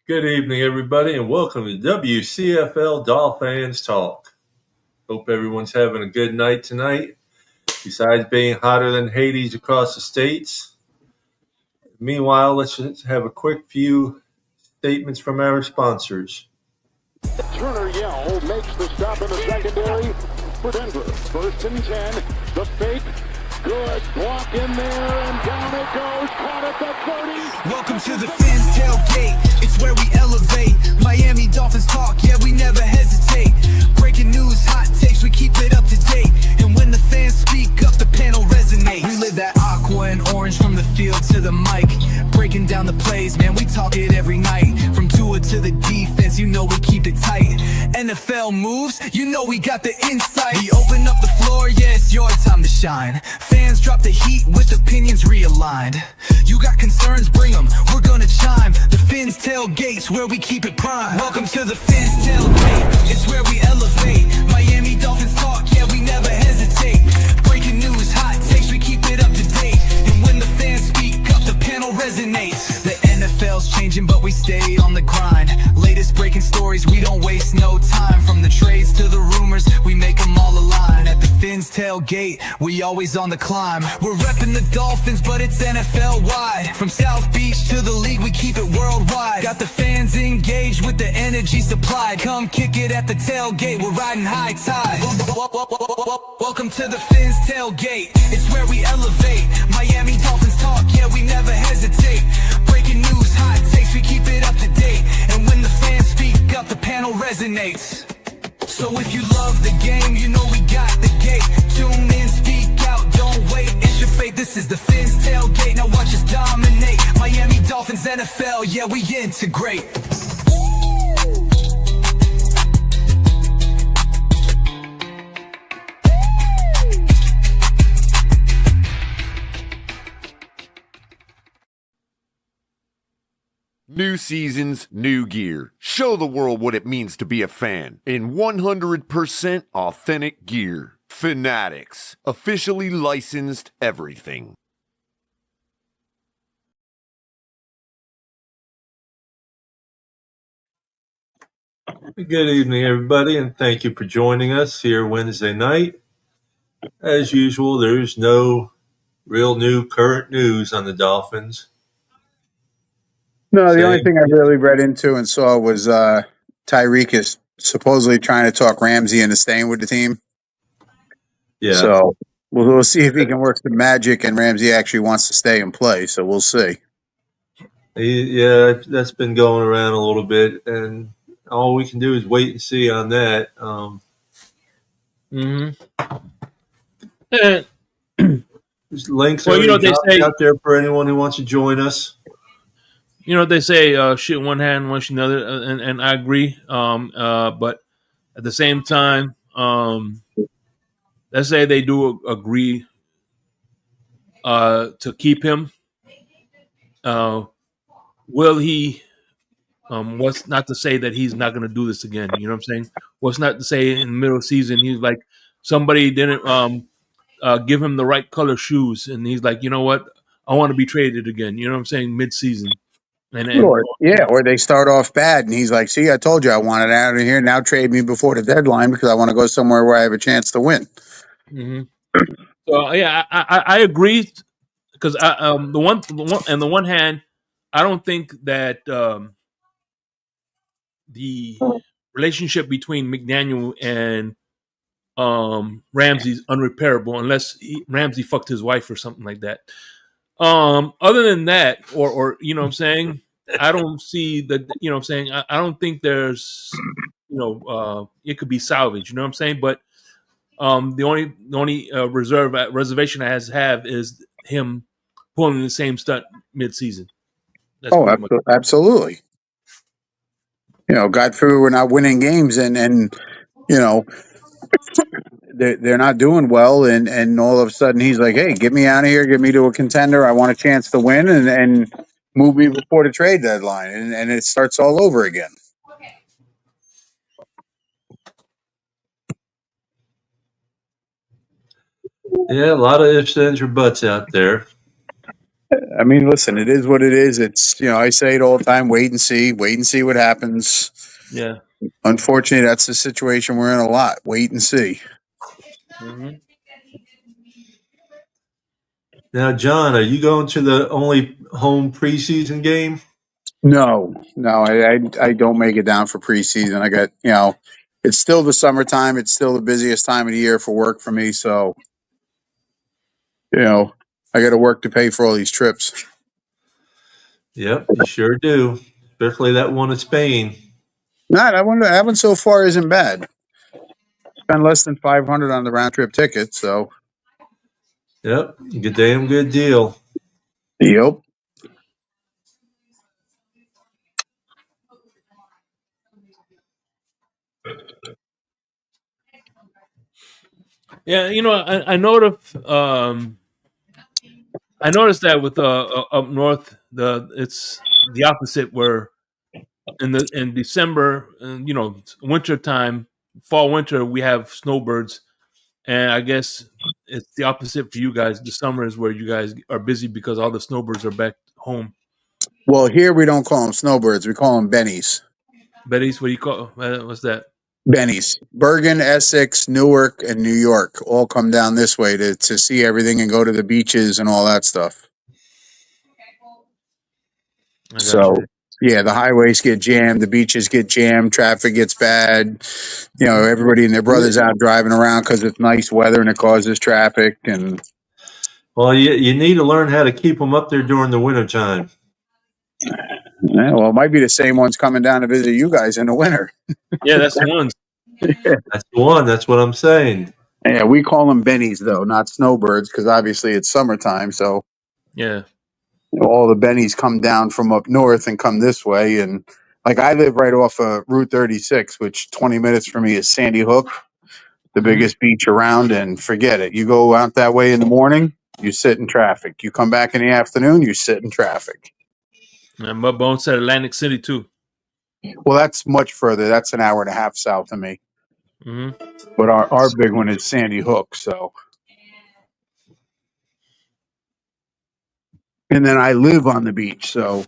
Good evening, everybody, and welcome to WCFL Dolphins Talk. Hope everyone's having a good night tonight, besides being hotter than Hades across the states. Meanwhile, let's just have a quick few statements from our sponsors. Turner Yell makes the stop in the secondary for Denver. 1st and 10. The fake. Good block in there, and down it goes. Caught at the 30. Welcome to the Fins Tailgate. It's where we elevate. Miami Dolphins talk, yeah, we never hesitate. Breaking news, hot takes, we keep it up to date. And when the fans speak up, the panel resonates. We live that aqua and orange from the field to the mic. Breaking down the plays, man, we talk it every night. From Tua to the defense, you know we keep it tight. NFL moves, you know we got the insight. We open up the floor, yeah, it's your time to shine. Fans drop the heat with opinions realigned. You got concerns, bring them, we're gonna chime. The Fins Tailgate's where we keep it prime. Welcome to the Fins Tailgate, it's where we elevate. Miami Dolphins talk, yeah, we never hesitate. Breaking news, hot takes, we keep it up to date. And when the fans speak up, the panel resonates. The NFL's changing, but we stay on the grind. Latest breaking stories, we don't waste no time. From the trades to the rumors, we make them all align. At the Fins Tailgate, we always on the climb. We're repping the Dolphins, but it's NFL wide. From South Beach to the league, we keep it worldwide. Got the fans engaged with the energy supplied. Come kick it at the tailgate, we're riding high tide. Welcome to the Fins Tailgate, it's where we elevate. Miami Dolphins talk, yeah, we never hesitate. Breaking news, hot takes, we keep it up to date. And when the fans speak up, the panel resonates. So if you love the game, you know we got the gate. Tune in, speak out, don't wait, it's your fate. This is the Fins Tailgate, now watch us dominate. Miami Dolphins, NFL, yeah, we integrate. New seasons, new gear. Show the world what it means to be a fan in 100% authentic gear. Fanatics. Officially licensed everything. Good evening, everybody, and thank you for joining us here Wednesday night. As usual, there's no real new current news on the Dolphins. No, the only thing I really read into and saw was Tyreek is supposedly trying to talk Ramsey into staying with the team. Yeah. So we'll see if he can work some magic and Ramsey actually wants to stay and play. So we'll see. Yeah, that's been going around a little bit, and all we can do is wait and see on that. There's links out there for anyone who wants to join us. You know what they say, shit one hand, wash another, and I agree. But at the same time, let's say they do agree to keep him. Will he? What's not to say that he's not going to do this again? You know what I'm saying? What's not to say in the middle of the season he's like somebody didn't give him the right color shoes, and he's like, you know what? I want to be traded again. You know what I'm saying? Mid-season. Or they start off bad, and he's like, "See, I told you I wanted out of here. Now trade me before the deadline because I want to go somewhere where I have a chance to win." Mm-hmm. So yeah, I agree because the one hand, I don't think that the relationship between McDaniel and Ramsey's unrepairable unless Ramsey fucked his wife or something like that. Other than that, or you know what I'm saying, I don't see that, you know what I'm saying, I don't think there's, it could be salvaged, you know what I'm saying? But the only reservation I have is him pulling the same stunt mid-season. Absolutely. God forbid we're not winning games and they're not doing well, and all of a sudden he's like, "Hey, get me out of here, get me to a contender. I want a chance to win, and move me before the trade deadline," and it starts all over again. Yeah, a lot of ifs, ands, or buts out there. I mean, listen, it is what it is. It's, I say it all the time, wait and see what happens. Yeah. Unfortunately, that's the situation we're in a lot. Wait and see. Hmm. Now, John, are you going to the only home preseason game? No, I don't make it down for preseason. I got, it's still the summertime. It's still the busiest time of the year for work for me. So, I got to work to pay for all these trips. Yep, you sure do. Especially that one in Spain. Not, I wonder, having so far isn't bad. Spend less than 500 on the round trip ticket. So, Yep, good damn good deal. yep. Yeah, I noticed that with up north, it's the opposite. Where in December, winter time, fall winter, we have snowbirds, and I guess it's the opposite for you guys. The summer is where you guys are busy because all the snowbirds are back home. Well, here we don't call them snowbirds. We call them bennies. Betty's, what do you call? What's that? Bennies. Bergen, Essex, Newark, and New York all come down this way to see everything and go to the beaches and all that stuff. I got So, you. yeah, the highways get jammed, the beaches get jammed, traffic gets bad. Everybody and their brothers out driving around because it's nice weather and it causes traffic. And Well, you need to learn how to keep them up there during the wintertime. well, it might be the same ones coming down to visit you guys in the winter. Yeah, that's the ones. That's the one. That's what I'm saying. Yeah, we call them bennies though, not snowbirds, because obviously it's summertime. So Yeah. all the bennies come down from up north and come this way. And like I live right off of Route 36, which 20 minutes from me is Sandy Hook, the Mhm. biggest beach around. And forget it. You go out that way in the morning, you sit in traffic. You come back in the afternoon, you sit in traffic. And my Bone said Atlantic City too. Well, that's much further. That's an hour and a half south of me. Hmm. But our big one is Sandy Hook. So, and then I live on the beach. So,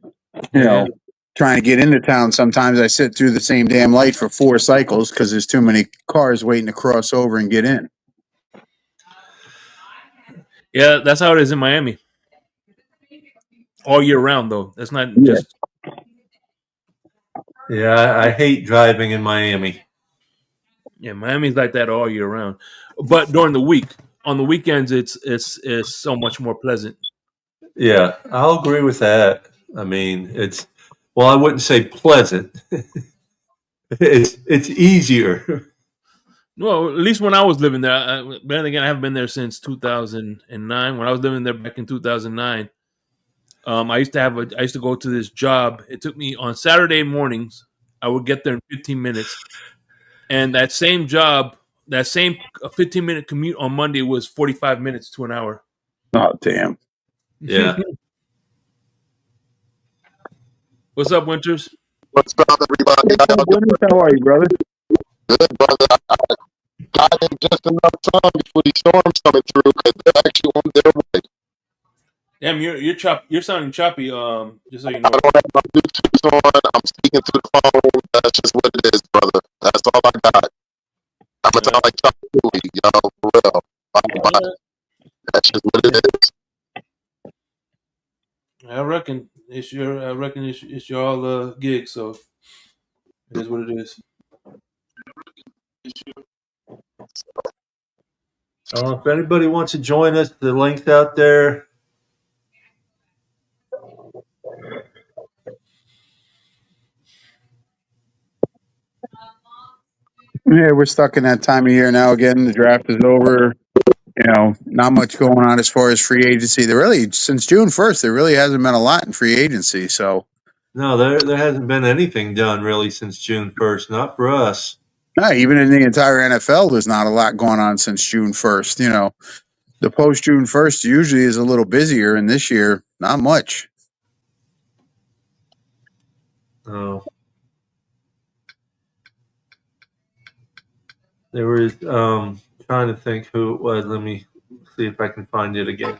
you Yeah. know, trying to get into town, sometimes I sit through the same damn light for 4 cycles because there's too many cars waiting to cross over and get in. Yeah, that's how it is in Miami. All year round, though. That's not Yeah. just. Yeah, I hate driving in Miami. Yeah, Miami's like that all year round. But during the week, on the weekends, it's so much more pleasant. Yeah, I'll agree with that. I mean, I wouldn't say pleasant. It's easier. Well, at least when I was living there. But then again, I haven't been there since 2009. When I was living there back in 2009, I used to go to this job. It took me on Saturday mornings. I would get there in 15 minutes, and that same job, that same 15-minute commute on Monday was 45 minutes to an hour. Oh, damn. Yeah. What's up, Winters? What's up, everybody? How are you, brother? Good, brother. I got in just enough time before these storms coming through because they're actually on their way. Damn, you're sounding choppy. Just so you know. I don't have my Bluetooth on. I'm speaking to the phone. That's just what it is, brother. That's all I got. I'm gonna sound like Chuck Louie, for real. That's just what it is. I reckon it's your all gig, so it is what it is. If anybody wants to join us, the link's out there. Yeah, we're stuck in that time of year now. Again, the draft is over. Not much going on as far as free agency. Since June 1st, there really hasn't been a lot in free agency. So, No, there hasn't been anything done really since June 1st. Not for us. no, even in the entire NFL, there's not a lot going on since June 1st. The post June 1st usually is a little busier, and this year, not much. Oh. There was trying to think who it was. Let me see if I can find it again.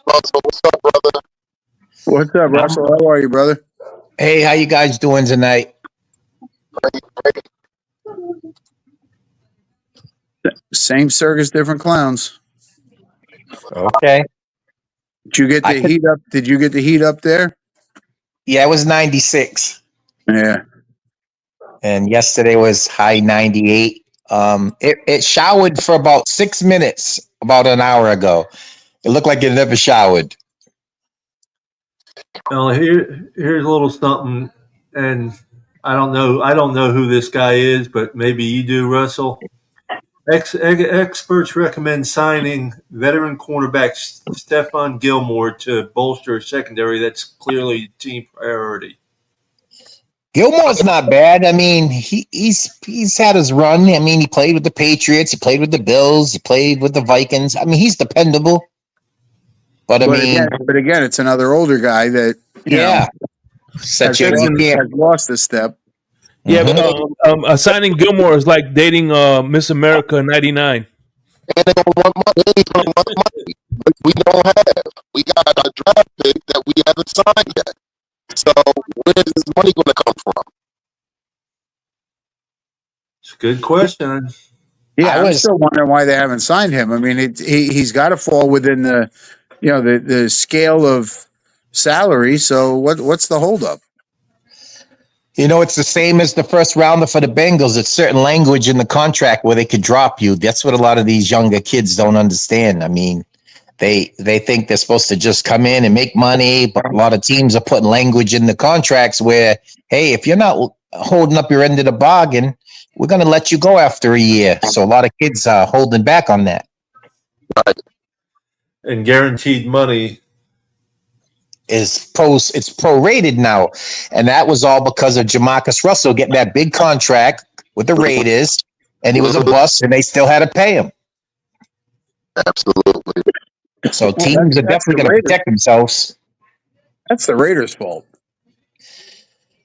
Russell, what's up, brother? What's up, Russell? How are you, brother? Hey, how you guys doing tonight? Great. Same circus, different clowns. Okay. Did you get the heat up? Did you get the heat up there? Yeah, it was 96. Yeah. And yesterday was high 98. It showered for about 6 minutes about an hour ago. It looked like it never showered. Now here's a little something, and I don't know who this guy is, but maybe you do, Russell. Experts recommend signing veteran cornerback Stephon Gilmore to bolster a secondary that's clearly a team priority. Gilmore's not bad. I mean, he's had his run. I mean, he played with the Patriots, he played with the Bills, he played with the Vikings. I mean, he's dependable. But again, it's another older guy that has lost a step. Yeah, but signing Gilmore is like dating Miss America '99. And they don't want money. They don't want money. But we don't have. We got a draft pick that we haven't signed yet. So where is this money going to come from? It's a good question. Yeah, I'm still wondering why they haven't signed him. I mean, he's got to fall within the scale of salary. So what's the holdup? It's the same as the first rounder for the Bengals. It's certain language in the contract where they could drop you. That's what a lot of these younger kids don't understand. I mean, they think they're supposed to just come in and make money, but a lot of teams are putting language in the contracts where, hey, if you're not holding up your end of the bargain, we're going to let you go after a year. So a lot of kids are holding back on that. Right. And guaranteed money it's prorated now, and that was all because of Jamarcus Russell getting that big contract with the Raiders, and he was a bust, and they still had to pay him. Absolutely. So teams are definitely going to protect themselves. That's the Raiders' fault.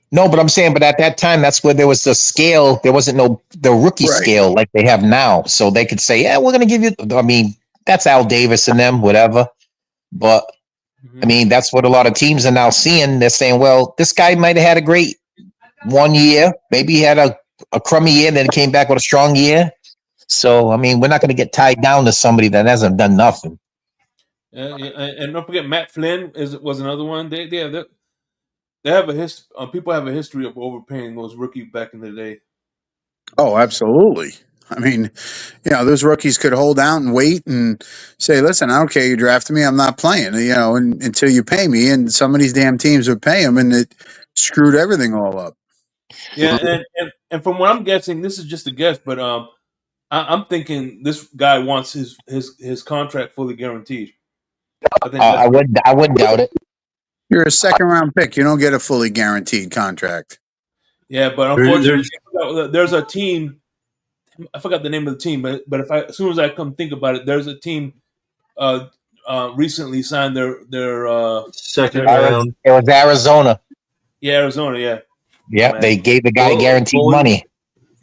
No, but I'm saying, but at that time, that's where there was the scale. There wasn't the rookie scale like they have now, so they could say, "Yeah, we're going to give you." I mean, that's Al Davis and them, whatever, but. I mean, that's what a lot of teams are now seeing. They're saying, well, this guy might have had a great 1 year. Maybe he had a crummy year, then came back with a strong year. So, I mean, we're not going to get tied down to somebody that hasn't done nothing. And don't forget, Matt Flynn was another one. They have a history. People have a history of overpaying those rookies back in the day. Oh, absolutely. I mean, those rookies could hold out and wait and say, listen, I don't care. You drafted me. I'm not playing, until you pay me. And some of these damn teams would pay them, and it screwed everything all up. Yeah. And from what I'm guessing, this is just a guess, but I'm thinking this guy wants his contract fully guaranteed. I wouldn't doubt it. You're a second-round pick. You don't get a fully guaranteed contract. Yeah, but unfortunately, there's a team. I forgot the name of the team, but as soon as I come think about it, there's a team recently signed their second round. It was Arizona. Yeah, Arizona. Yeah. Yep, they gave the guy guaranteed money.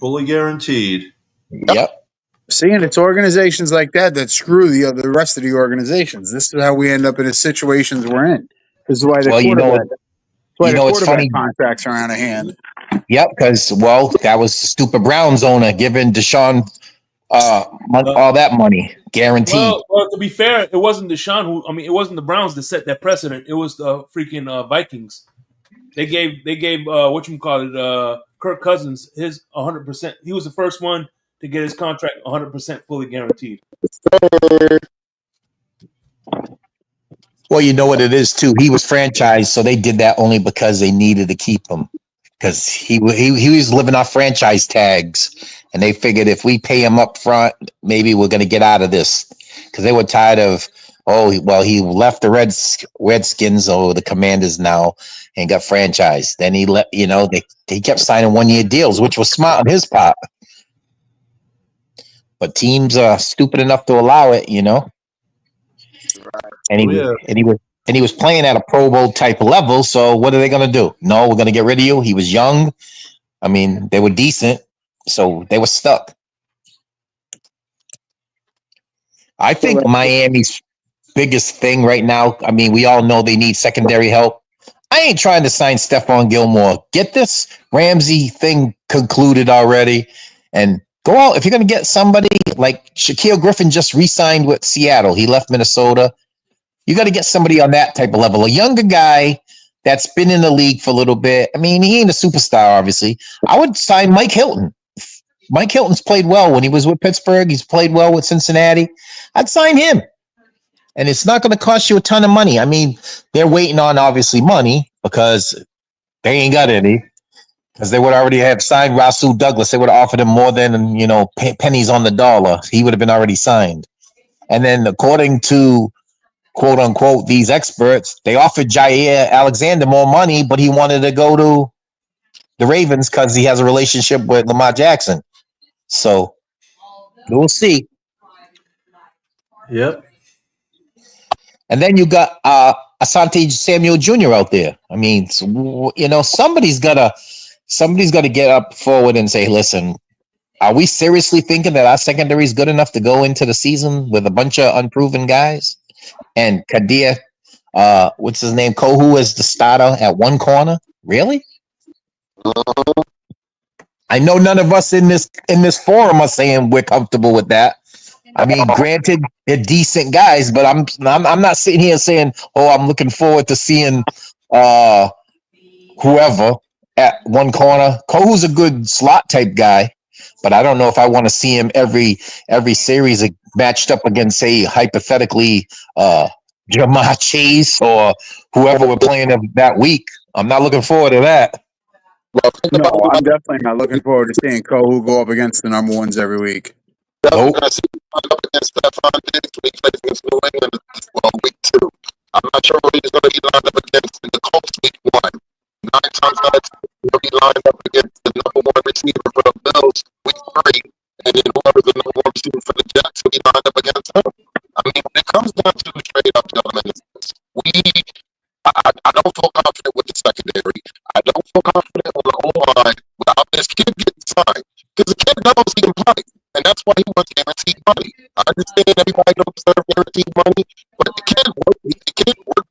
Fully guaranteed. Yep. See, and it's organizations like that screw the rest of the organizations. This is how we end up in the situations we're in. This is why the quarterback it's funny. Contracts are out of hand. Yep, because that was the stupid Browns owner giving Deshaun all that money guaranteed. Well, to be fair, it wasn't Deshaun it wasn't the Browns that set that precedent. It was the freaking Vikings. They gave Kirk Cousins his 100%. He was the first one to get his contract 100% fully guaranteed. Well, you know what it is too. He was franchised, so they did that only because they needed to keep him. Because he was living off franchise tags, and they figured if we pay him up front, maybe we're going to get out of this. Because they were tired of, he left the Redskins or the Commanders now and got franchised. Then he let they kept signing 1-year deals, which was smart on his part. But teams are stupid enough to allow it, And he was playing at a Pro Bowl type level. So what are they going to do? No, we're going to get rid of you. He was young. I mean, they were decent, so they were stuck. I think Miami's biggest thing right now, I mean, we all know they need secondary help. I ain't trying to sign Stephon Gilmore. Get this Ramsey thing concluded already and go out. If you're going to get somebody like Shaquille Griffin just re-signed with Seattle. He left Minnesota. You got to get somebody on that type of level. A younger guy that's been in the league for a little bit. I mean, he ain't a superstar, obviously. I would sign Mike Hilton. Mike Hilton's played well when he was with Pittsburgh. He's played well with Cincinnati. I'd sign him. And it's not going to cost you a ton of money. I mean, they're waiting on, obviously, money because they ain't got any. Because they would already have signed Rasul Douglas. They would have offered him more than, pennies on the dollar. He would have been already signed. And then according to, quote unquote, these experts, they offered Jair Alexander more money, but he wanted to go to the Ravens because he has a relationship with Lamar Jackson. So we'll see. Yep. And then you got Asante Samuel Jr. out there. I mean, somebody's got to get up forward and say, listen, are we seriously thinking that our secondary is good enough to go into the season with a bunch of unproven guys? And Kadir, what's his name? Kohu is the starter at one corner. Really? I know none of us in this forum are saying we're comfortable with that. I mean, granted, they're decent guys, but I'm not sitting here saying, "Oh, I'm looking forward to seeing whoever at one corner." Kohu's a good slot type guy, but I don't know if I want to see him every series matched up against, say, hypothetically, Jamar Chase or whoever we're playing that week. I'm not looking forward to that. No, I'm definitely not looking forward to seeing Kohu go up against the number ones every week. Nope. Up against Stephon Diggs when he plays against New England, week 2. I'm not sure what he's going to be lined up against in the Colts week 1. 9 times out of 10, he'll be lined up against the number 1 receiver for the Bills week 3, and then whoever's the number 1 receiver for the Jets will be lined up against him. I mean, when it comes down to the trade-up element, I don't feel confident with the secondary. I don't feel confident with the O-line without this kid getting signed. Because the kid knows he can play, and that's why he wants guaranteed money. I understand everybody don't deserve guaranteed money, but the kid worked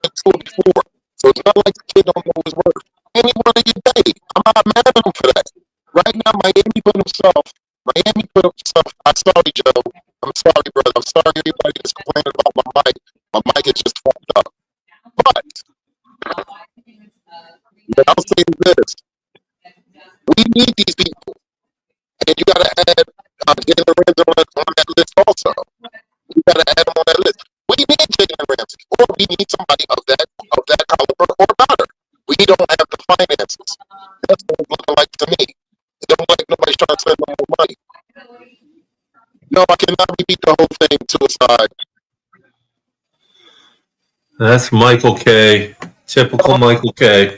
at school before, so it's not like the kid don't know his worth. And he want to get paid. I'm not mad at him for that. Right now, Miami put himself. I'm sorry, Joe. I'm sorry, brother. I'm sorry, everybody that's complaining about my mic. My mic is just fucked up. But I'll say this: we need these people. And you got to add Jalen Ramsey on that list also. You got to add him on that list. We need Jalen Ramsey, or we need somebody of that caliber or better. We don't have the finances. That's what it's looking like to me. It don't like nobody's trying to spend no more money. No, I cannot repeat the whole thing to a side. That's Michael K. Typical Michael K.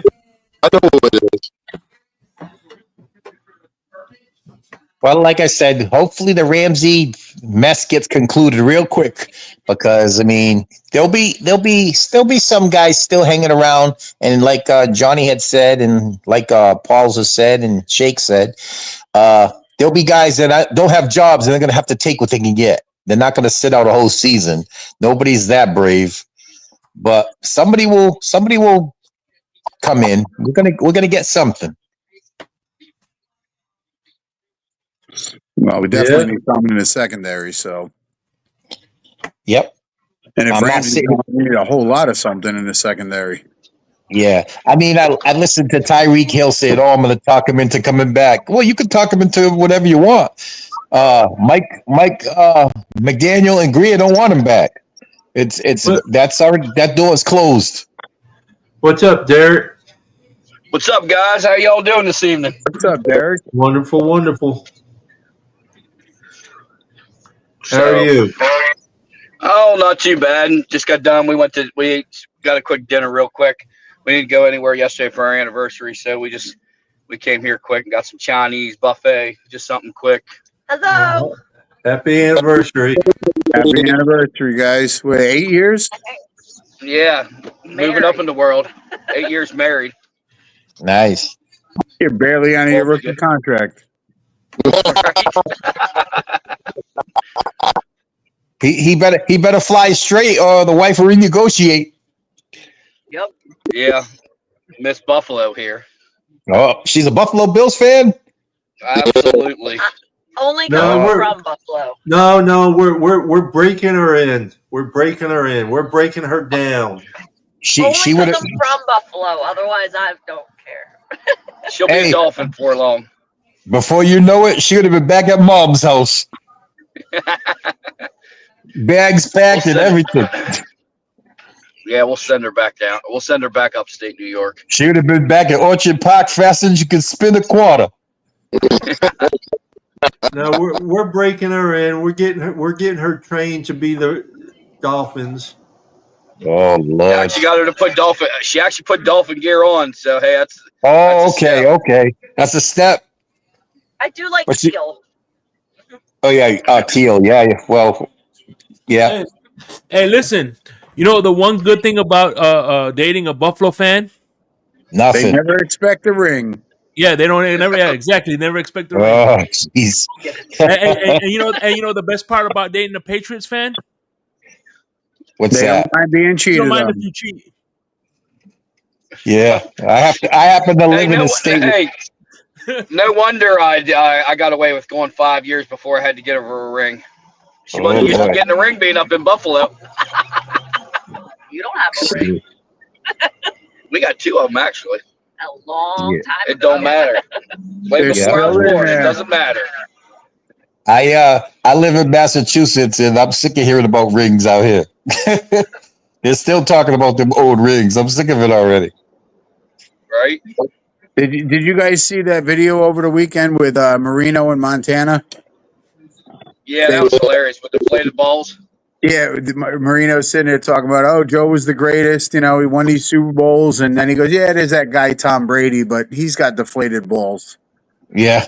I know who it is. Well, like I said, hopefully the Ramsey mess gets concluded real quick because I mean there'll be some guys still hanging around, and like Johnny had said, and like Paul's has said, and Shake said, there'll be guys that don't have jobs and they're going to have to take what they can get. They're not going to sit out a whole season. Nobody's that brave, but somebody will come in. We're gonna get something. Well, we definitely need someone in the secondary. So, yep. And if Ramsey's going to need a whole lot of something in the secondary. Yeah, I mean, I listened to Tyreek Hill say, "Oh, I'm going to talk him into coming back." Well, you can talk him into whatever you want. Mike McDaniel and Greer don't want him back. That door is closed. What's up, Derek? What's up, guys? How y'all doing this evening? What's up, Derek? Wonderful, wonderful. How are you? Oh, not too bad. Just got done. We got a quick dinner real quick. We didn't go anywhere yesterday for our anniversary, so we came here quick and got some Chinese buffet, just something quick. Hello. Happy anniversary. Happy anniversary, guys. Wait, 8 years? Yeah, moving up in the world. 8 years married. Nice. You're barely on your rookie contract. He better fly straight, or the wife will renegotiate. Yep. Yeah, Miss Buffalo here. Oh, she's a Buffalo Bills fan. Absolutely. Only No, coming we're- from Buffalo. No, we're breaking her in. We're breaking her in. We're breaking her down. She Only would because have. I'm from Buffalo. Otherwise, I don't care. She'll be Hey. a Dolphin for long. Before you know it, she would have been back at mom's house. Bags packed and everything. Yeah, we'll send her back down. We'll send her back upstate New York. She would have been back at Orchard Park faster than you could spin a quarter. No, we're breaking her in. We're getting her trained to be the Dolphins. Oh Lord. She got her to put Dolphin. She actually put Dolphin gear on. So hey, that's Oh, That's a okay. That's a step. I do like But she- teal. Oh yeah, teal. Yeah. Well, yeah. Hey, listen. You know the one good thing about dating a Buffalo fan? They Nothing. never expect a ring. Yeah, they never. Yeah, exactly. Never expect the ring. Oh, jeez. And you know the best part about dating a Patriots fan? What's They that? don't mind being You cheated don't mind on. if you cheat. Yeah, I happen to live in a state. Hey, no wonder I got away with going 5 years before I had to get her a ring. She wasn't used to boy. getting a ring being up in Buffalo. You don't have a ring. We got 2 of them actually. A long time It ago. don't matter. Way They're before I was still in born, it there. doesn't matter. I live in Massachusetts, and I'm sick of hearing about rings out here. They're still talking about them old rings. I'm sick of it already. Right? Did you guys see that video over the weekend with Marino in Montana? Yeah, that was hilarious with the inflated balls. Yeah, Marino's sitting there talking about, oh, Joe was the greatest. You know, he won these Super Bowls. And then he goes, yeah, there's that guy, Tom Brady, but he's got deflated balls. Yeah.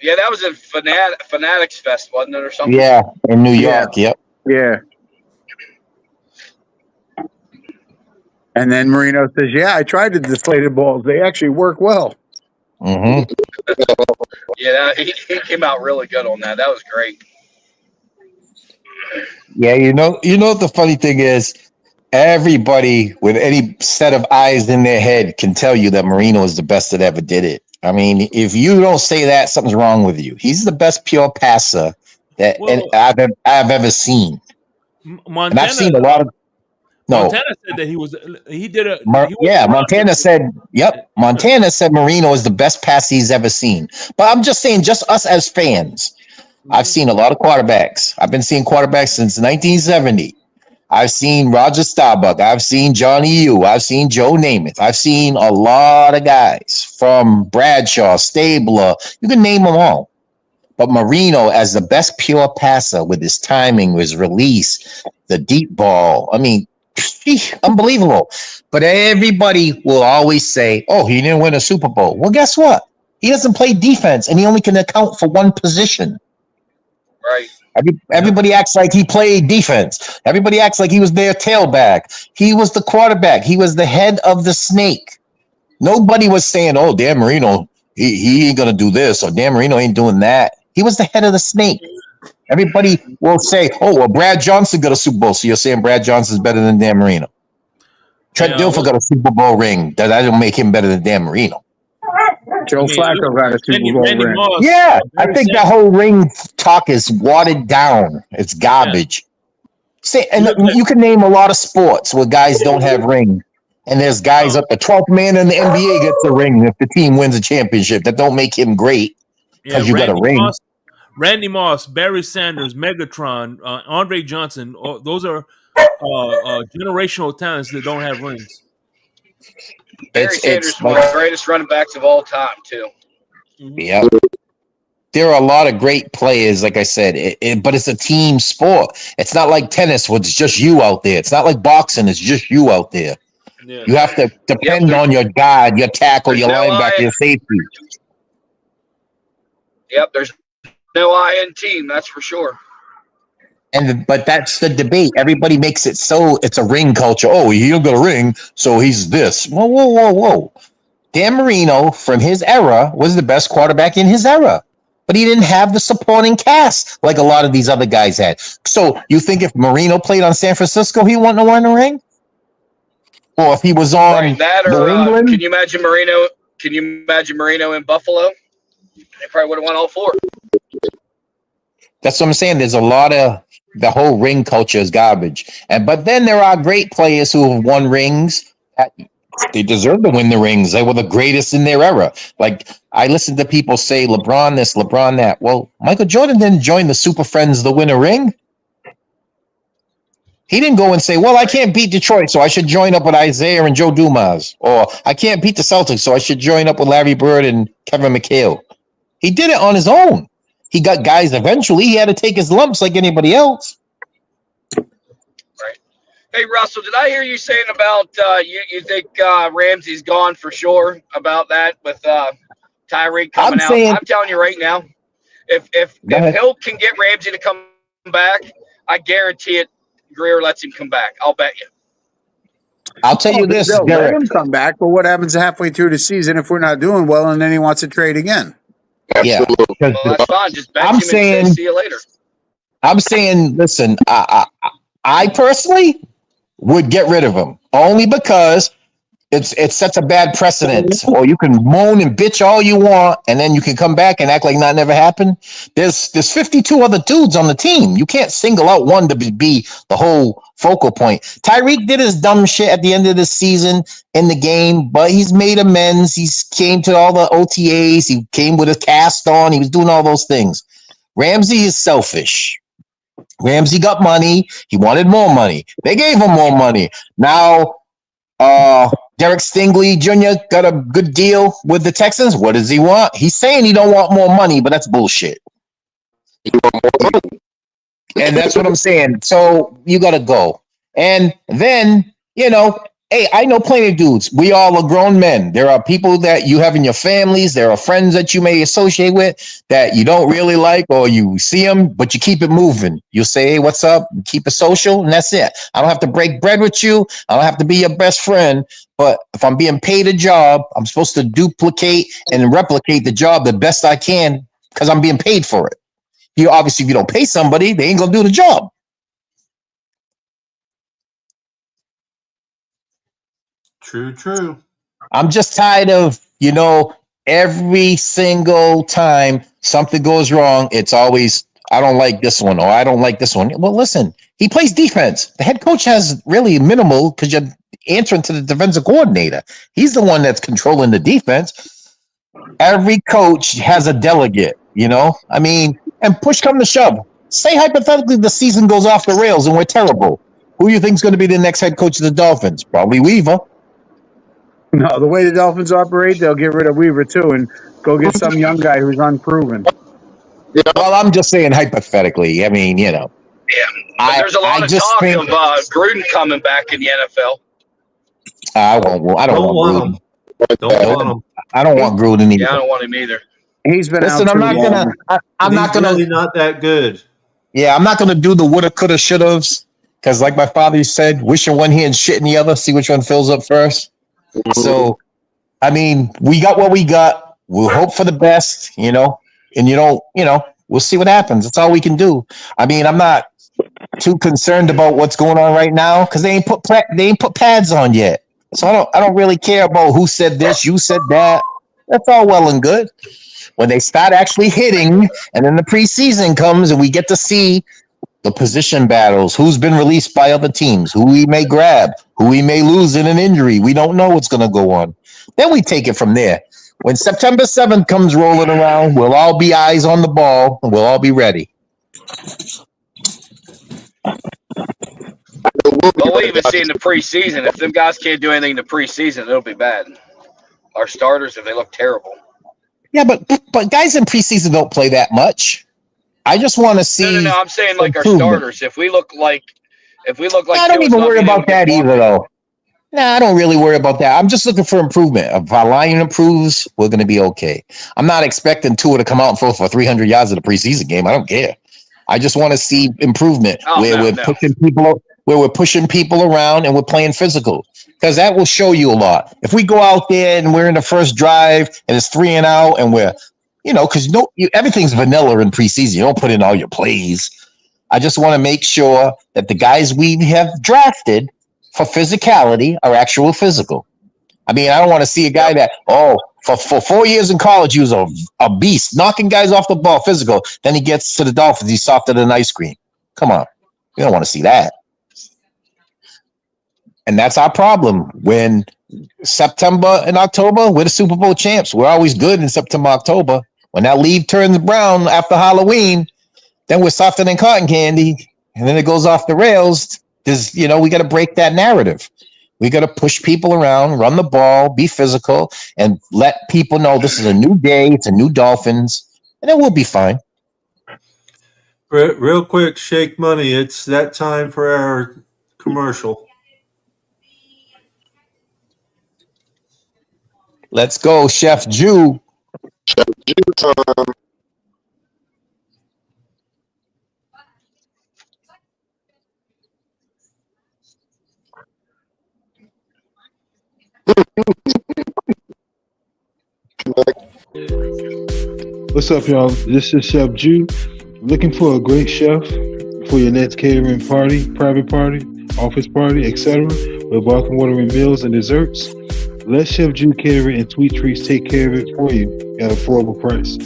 Yeah, that was in Fanatics Fest, wasn't it, or something? Yeah, in New York. Yep. Yeah. And then Marino says, yeah, I tried the deflated balls. They actually work well. Mm-hmm. Yeah, he came out really good on that. That was great. Yeah, you know what the funny thing is? Everybody with any set of eyes in their head can tell you that Marino is the best that ever did it. I mean, if you don't say that, something's wrong with you. He's the best pure passer that I've ever seen. Montana, And I've seen a lot of. No, Montana said that he did a. Montana said, yep. Montana said Marino is the best pass he's ever seen. But I'm just saying, just us as fans, I've seen a lot of quarterbacks. I've been seeing quarterbacks since 1970. I've seen Roger Staubach. I've seen Johnny U. I've seen Joe Namath. I've seen a lot of guys from Bradshaw, Stabler. You can name them all. But Marino, as the best pure passer with his timing, his release, the deep ball. I mean, unbelievable. But everybody will always say, oh, he didn't win a Super Bowl. Well, guess what? He doesn't play defense, and he only can account for one position. Right. Everybody acts like he played defense. Everybody acts like he was their tailback. He was the quarterback. He was the head of the snake. Nobody was saying, oh, Dan Marino, he ain't going to do this, or Dan Marino ain't doing that. He was the head of the snake. Everybody will say, oh, well, Brad Johnson got a Super Bowl, so you're saying Brad Johnson's better than Dan Marino. Trent Dilfer got a Super Bowl ring. That don't make him better than Dan Marino. Joe Flacco got a Super Bowl ring. Moss, Yeah, I think that whole ring talk is watered down. It's garbage. See, and you can name a lot of sports where guys don't have rings. And there's guys up the 12th man in the NBA gets a ring if the team wins a championship. That don't make him great because you got a ring. Randy Moss, Barry Sanders, Megatron, Andre Johnson. Those are generational talents that don't have rings. Barry Sanders is one of the greatest running backs of all time, too. Yeah. There are a lot of great players, like I said, but it's a team sport. It's not like tennis where it's just you out there. It's not like boxing. It's just you out there. Yeah. You have to depend on your guard, your tackle, your linebacker, your safety. Yep, there's no I in team, that's for sure. But that's the debate. Everybody makes it so it's a ring culture. Oh, he don't got a ring, so he's this. Whoa. Dan Marino, from his era, was the best quarterback in his era. but he didn't have the supporting cast like a lot of these other guys had. So you think if Marino played on San Francisco, he wouldn't have won the ring? Or if he was on Right, that New or England? can you imagine Marino? Can you imagine Marino in Buffalo? They probably would have won all 4. That's what I'm saying. There's a lot of the whole ring culture is garbage. But then there are great players who have won rings. They deserve to win the rings. They were the greatest in their era. Like I listen to people say LeBron this, LeBron that. Well, Michael Jordan didn't join the Super Friends to win a ring. He didn't go and say, well, I can't beat Detroit, so I should join up with Isaiah and Joe Dumas. Or I can't beat the Celtics, so I should join up with Larry Bird and Kevin McHale. He did it on his own. He got guys eventually. He had to take his lumps like anybody else. Right. Hey, Russell, did I hear you saying about you think Ramsey's gone for sure about that with Tyreek coming out? I'm telling you right now, if Hill can get Ramsey to come back, I guarantee it, Greer lets him come back. I'll bet you. I'll tell you this, they'll let Derek. him come back, but what happens halfway through the season if we're not doing well and then he wants to trade again? Yeah, well, that's fine. Just bench him and say, see you later. I'm saying, listen, I personally would get rid of him only because it sets a bad precedent. Or you can moan and bitch all you want, and then you can come back and act like that never happened. There's 52 other dudes on the team. You can't single out one to be the whole focal point. Tyreek did his dumb shit at the end of the season in the game, but he's made amends. He's came to all the OTAs. He came with a cast on. He was doing all those things. Ramsey is selfish. Ramsey got money. He wanted more money. They gave him more money. Now, Derek Stingley Jr. got a good deal with the Texans. What does he want? He's saying he don't want more money, but that's bullshit. And that's what I'm saying. So you got to go. And then, hey, I know plenty of dudes. We all are grown men. There are people that you have in your families. There are friends that you may associate with that you don't really like, or you see them, but you keep it moving. You say, hey, what's up? Keep it social, and that's it. I don't have to break bread with you. I don't have to be your best friend. But if I'm being paid a job, I'm supposed to duplicate and replicate the job the best I can because I'm being paid for it. Obviously, if you don't pay somebody, they ain't going to do the job. True. I'm just tired of, every single time something goes wrong, it's always, I don't like this one, or I don't like this one. Well, listen, he plays defense. The head coach has really minimal because you're answering to the defensive coordinator. He's the one that's controlling the defense. Every coach has a delegate, and push come to shove. Say hypothetically the season goes off the rails and we're terrible. Who do you think is going to be the next head coach of the Dolphins? Probably Weaver. No, the way the Dolphins operate, they'll get rid of Weaver too and go get some young guy who's unproven. Well, I'm just saying hypothetically. I mean, Yeah, but there's a lot of talk of Gruden coming back in the NFL. I don't want Gruden. Don't want him. I don't want Gruden either. Yeah, I don't want him either. He's been Listen, out. I'm not gonna. Really not that good. Yeah, I'm not gonna do the woulda, coulda, shouldas because, like my father said, wishing one hand, shit in the other. See which one fills up first. So, I mean, we got what we got. We'll hope for the best, and we'll see what happens. That's all we can do. I mean, I'm not too concerned about what's going on right now because they ain't put pads on yet. So I don't really care about who said this, you said that. That's all well and good. When they start actually hitting, and then the preseason comes, and we get to see the position battles, who's been released by other teams, who we may grab, who we may lose in an injury. We don't know what's going to go on. Then we take it from there. When September 7th comes rolling around, we'll all be eyes on the ball, and we'll all be ready. We'll even see in the preseason. If them guys can't do anything in the preseason, it'll be bad. Our starters, if they look terrible. Yeah, but guys in preseason don't play that much. I just want to see. No. I'm saying like our starters. If we look like, I don't even worry about that either, though. No, I don't really worry about that. I'm just looking for improvement. If our line improves, we're going to be okay. I'm not expecting Tua to come out and throw for 300 yards in the preseason game. I don't care. I just want to see improvement where we're pushing people around and we're playing physical, because that will show you a lot. If we go out there and we're in the first drive and it's 3-and-out and we're, because everything's vanilla in preseason. You don't put in all your plays. I just want to make sure that the guys we have drafted for physicality are actual physical. I mean, I don't want to see a guy that, for 4 years in college, he was a beast, knocking guys off the ball, physical. Then he gets to the Dolphins, he's softer than ice cream. Come on. We don't want to see that. And that's our problem. When September and October, we're the Super Bowl champs. We're always good in September, October. When that leaf turns brown after Halloween, then we're softer than cotton candy. And then it goes off the rails. We got to break that narrative. We got to push people around, run the ball, be physical, and let people know this is a new day. It's a new Dolphins, and then we'll be fine. Real quick, Shake Money. It's that time for our commercial. Let's go, Chef Jew. Chef Jew time. What's up, y'all? This is Chef Jew. Looking for a great chef for your next catering party, private party, office party, etc. with welcome water and meals and desserts? Let Chef Jew Catering and Sweet Treats take care of it for you at an affordable price.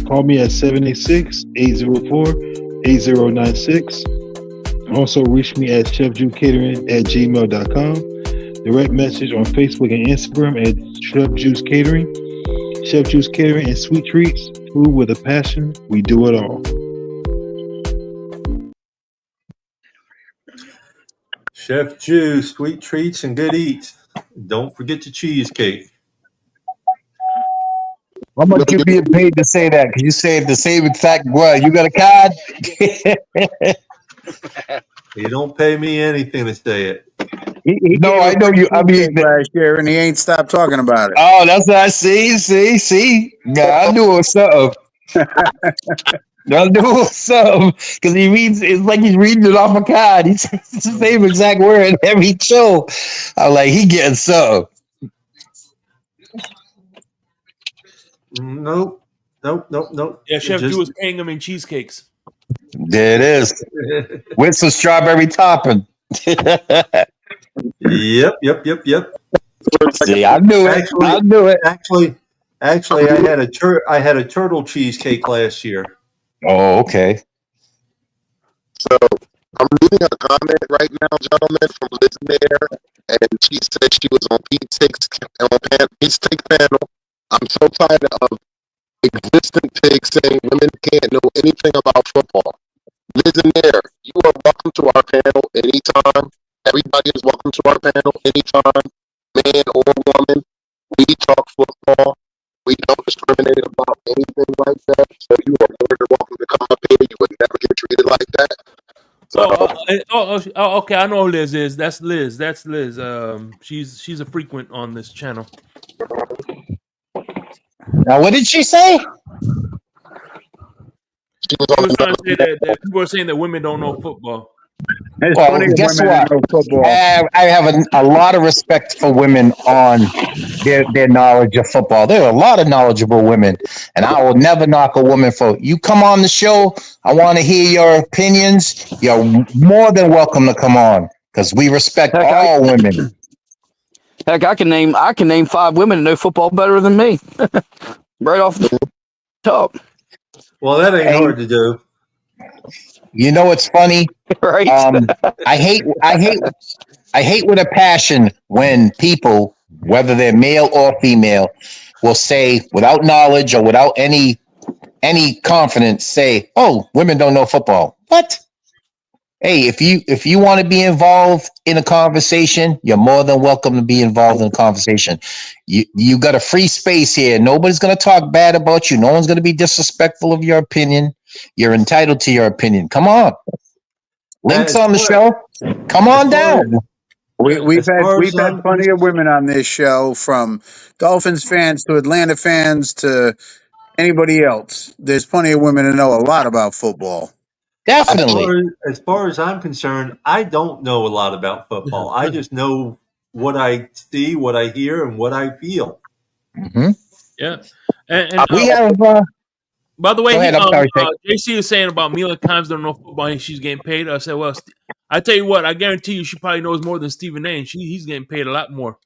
Call me at 786-804-8096. Also reach me at chefjewcatering@gmail.com. Direct message on Facebook and Instagram at Chef Juice Catering. Chef Juice Catering and Sweet Treats. Food with a passion. We do it all. Chef Juice, sweet treats and good eats. Don't forget the cheesecake. How much you being paid to say that? Because you say the same exact word. You got a card? You don't pay me anything to say it. He No, I know you. I mean, last year, and he ain't stopped talking about it. oh, that's what I see. Yeah, I knew it was something. I knew it was something because he reads. It's like he's reading it off a card. He says the same exact word every show. I'm like, he getting something. Nope. Yeah, Chef Jew was paying him in cheesecakes. There it is. With some strawberry topping. Yep. See, I knew it. Actually, I had a turtle cheesecake last year. Oh, okay. So I'm reading a comment right now, gentlemen, from Liz Mayer, and she said she was on Pete's Take panel. I'm so tired of existing pigs saying women can't know anything about football. Liz Mayer, you are welcome to our panel anytime. Everybody is welcome to our panel anytime, man or woman. We talk football. We don't discriminate about anything like that. So you are more than welcome to come up here. You would never get treated like that. So, okay. I know who Liz is. That's Liz. She's a frequent on this channel. Now, what did she say? she was She on was trying to say another. that people are saying that women don't know football. There's Well, plenty of guess women what? that know football. I have a lot of respect for women on their knowledge of football. There are a lot of knowledgeable women, and I will never knock a woman for you. Come on the show. I want to hear your opinions. You're more than welcome to come on because we respect all women. Heck, I can name 5 women that know football better than me. Right off the top. Well, that ain't hard to do. You know what's funny? Right. I hate with a passion when people, whether they're male or female, will say without knowledge or without any confidence, say, "Oh, women don't know football." What? Hey, if you want to be involved in a conversation, you're more than welcome to be involved in a conversation. You got a free space here. Nobody's going to talk bad about you. No one's going to be disrespectful of your opinion. You're entitled to your opinion. Come on. Links on the show. Come on down. We've had plenty of women on this show, from Dolphins fans to Atlanta fans to anybody else. There's plenty of women that know a lot about football. Definitely. As far as I'm concerned, I don't know a lot about football. I just know what I see, what I hear, and what I feel. Mm-hmm. Yeah. And we have By the way, Go ahead. I'm sorry, Shay. JC is saying about Mila Kimes don't know football and she's getting paid. I said, well, I tell you what, I guarantee you she probably knows more than Stephen A. And he's getting paid a lot more.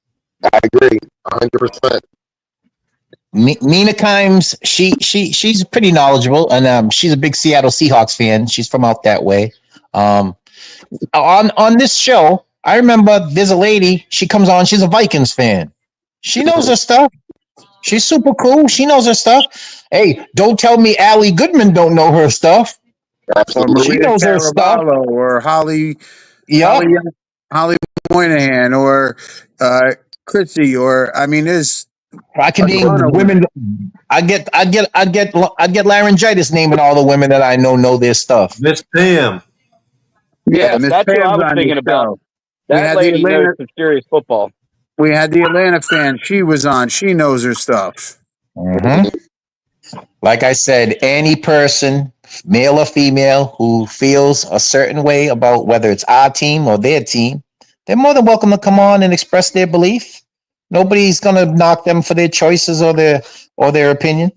I agree, 100%. Mina Kimes, she's pretty knowledgeable, and she's a big Seattle Seahawks fan. She's from out that way. On this show, I remember there's a lady. She comes on. She's a Vikings fan. She knows her stuff. She's super cool. She knows her stuff. Hey, don't tell me Allie Goodman don't know her stuff. Or She Maria knows her stuff. Caraballo, or Yup. Holly Moynihan, or Chrissy, or I mean, there's I can name women. I get laryngitis naming all the women that I know their stuff. Miss Pam. Yes, Miss that's what I Pam's was on thinking the about. show. We That had the lady knows Atlanta. some serious football. We had the Atlanta fan. She was on. She knows her stuff. Mm-hmm. Like I said, any person, male or female, who feels a certain way about whether it's our team or their team, they're more than welcome to come on and express their belief. Nobody's gonna knock them for their choices or their opinion.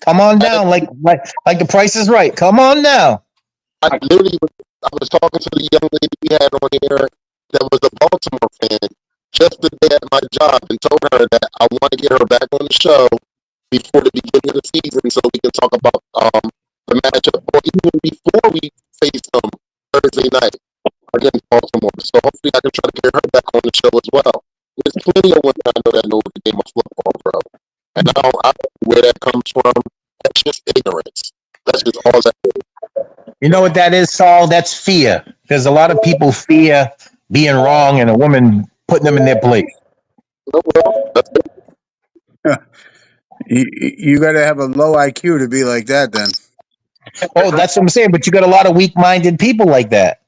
Come on down, like the Price is Right. Come on down. I was talking to the young lady we had on here that was a Baltimore fan just today at my job, and told her that I want to get her back on the show before the beginning of the season so we can talk about the matchup, or even before we face them Thursday night against Baltimore. So hopefully I can try to get her back on the show as well. There's plenty of women I know that know the game of football, bro. And I don't know where that comes from. That's just ignorance. That's just all that is. You know what that is, Saul? That's fear. There's a lot of people fear being wrong and a woman putting them in their place. No, well, that's it. You got to have a low IQ to be like that, then. Oh, that's what I'm saying. But you got a lot of weak-minded people like that.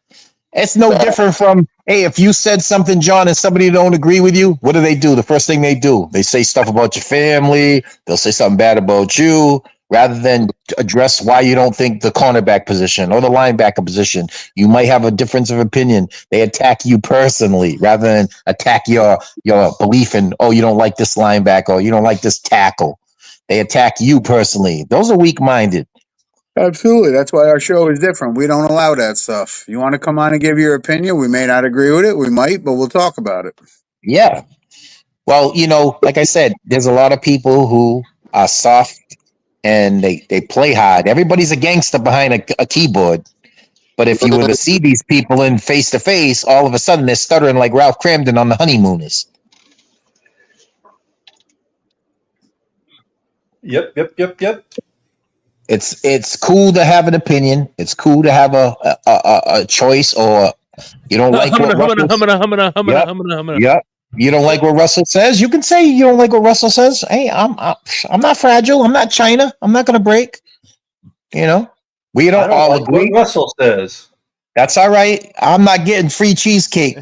It's no different from, hey, if you said something, John, and somebody don't agree with you, what do? The first thing they do, they say stuff about your family. They'll say something bad about you, rather than address why you don't think the cornerback position or the linebacker position. You might have a difference of opinion. They attack you personally rather than attack your belief in, oh, you don't like this linebacker or you don't like this tackle. They attack you personally. Those are weak-minded. Absolutely. That's why our show is different. We don't allow that stuff. You want to come on and give your opinion? We may not agree with it. We might, but we'll talk about it. Yeah. Well, like I said, there's a lot of people who are soft and they play hard. Everybody's a gangster behind a keyboard. But if you were to see these people in face to face, all of a sudden they're stuttering like Ralph Cramden on The Honeymooners. Yep. It's cool to have an opinion. It's cool to have a choice, or you don't like what Russell. Yep. You don't like what Russell says. You can say you don't like what Russell says. Hey, I'm not fragile. I'm not China. I'm not gonna break. We don't all like agree. What Russell says. That's all right. I'm not getting free cheesecake.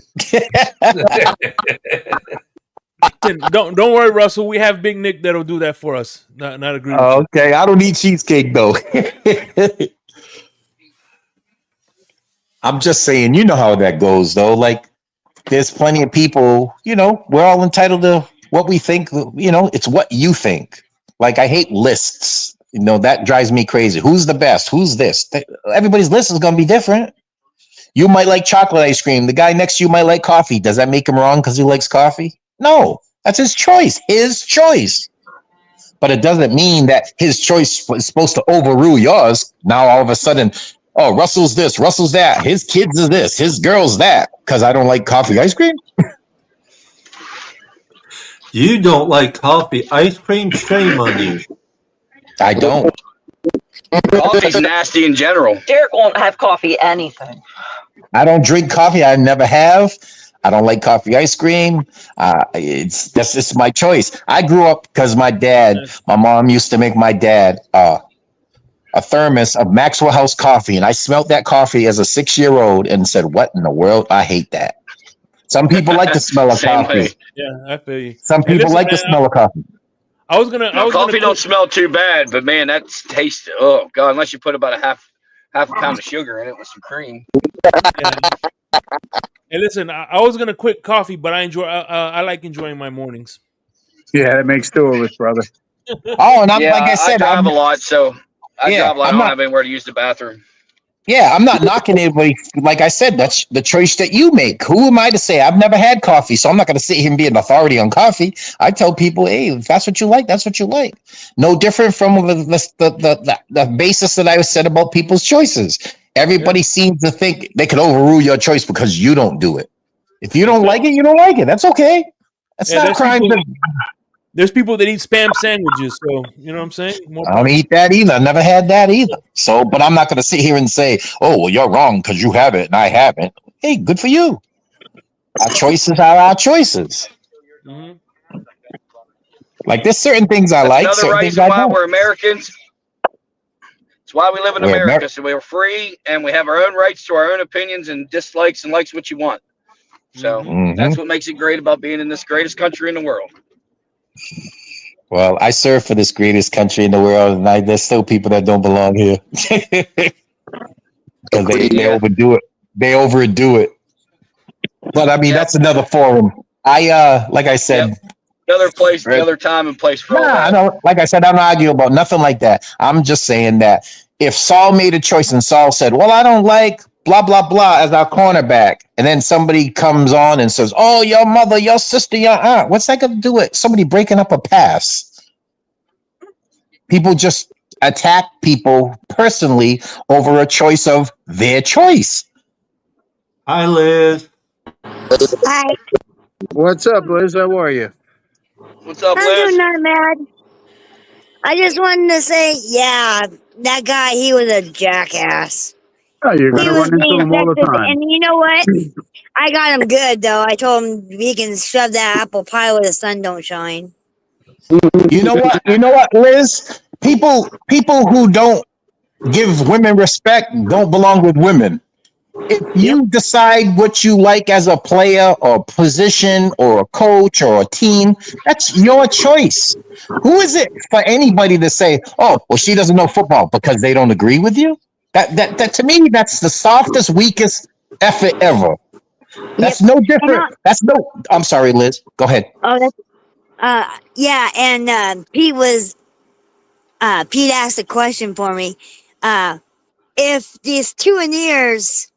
Don't worry, Russell. We have Big Nick that'll do that for us. Not agree with you. Okay, I don't eat cheesecake though. I'm just saying, you know how that goes though. Like, there's plenty of people. We're all entitled to what we think. It's what you think. Like, I hate lists. That drives me crazy. Who's the best? Who's this? Everybody's list is gonna be different. You might like chocolate ice cream. The guy next to you might like coffee. Does that make him wrong because he likes coffee? No, that's his choice. His choice. But it doesn't mean that his choice is supposed to overrule yours. Now, all of a sudden, oh, Russell's this, Russell's that. His kids is this, his girl's that. Because I don't like coffee ice cream? You don't like coffee ice cream? Shame on you. I don't. Coffee's nasty in general. Derek won't have coffee anything. I don't drink coffee. I never have. I don't like coffee ice cream. That's just my choice. I grew up because my mom used to make my dad a thermos of Maxwell House coffee, and I smelled that coffee as a 6-year-old and said, "What in the world? I hate that." Some people like the smell of coffee. Way. Yeah, I feel you. Some people like the smell of coffee. Coffee don't smell too bad, but man, that's tasty. Oh god, unless you put about a half a pound of sugar in it with some cream. Yeah. Hey, listen, I was gonna quit coffee, but I like enjoying my mornings. Yeah, that makes two of us, brother. Oh, and like I said, I drive a lot, so I Yeah, travel. I I'm don't not. have anywhere to use the bathroom. Yeah, I'm not knocking anybody. Like I said, that's the choice that you make. Who am I to say? I've never had coffee, so I'm not going to sit here and be an authority on coffee. I tell people, hey, if that's what you like, that's what you like. No different from the basis that I said about people's choices. Everybody seems to think they could overrule your choice because you don't do it. If you don't like it, you don't like it. That's okay. That's not crime. There's people that eat spam sandwiches, so you know what I'm saying? I don't eat that either. I never had that either. So, but I'm not going to sit here and say, oh, well, you're wrong because you have it and I haven't. Hey, good for you. Our choices are our choices. Mm-hmm. Like, there's certain things I That's like, another certain things reason I why don't. we're Americans. It's why we live in We're America. So we're free and we have our own rights to our own opinions and dislikes and likes what you want. So that's what makes it great about being in this greatest country in the world. Well, I serve for this greatest country in the world, and there's still people that don't belong here because they overdo it. They overdo it. But I mean, that's another forum. Like I said, another place, another time and place for all that. I don't. Like I said, I don't argue about nothing like that. I'm just saying that if Saul made a choice and Saul said, "Well, I don't like blah blah blah" as our cornerback, and then somebody comes on and says, "Oh, your mother, your sister, your aunt," what's that got to do with somebody breaking up a pass? People just attack people personally over a choice of their choice. Hi, Liz. Hi. What's up, Liz? How are you? What's up, I'm Liz? doing not mad. I just wanted to say, yeah, that guy, he was a jackass. Oh, you're He gonna was run into being him all the sexist, time. and you know what? I got him good though. I told him he can shove that apple pie where the sun don't shine. You know what? You know what, Liz? People who don't give women respect don't belong with women. If you decide what you like as a player or position or a coach or a team, that's your choice. Who is it for anybody to say, "Oh, well, she doesn't know football" because they don't agree with you? That to me, that's the softest, weakest effort ever. That's no different. That's no. I'm sorry, Liz. Go ahead. Oh, that's yeah, and Pete asked a question for me. If these two ears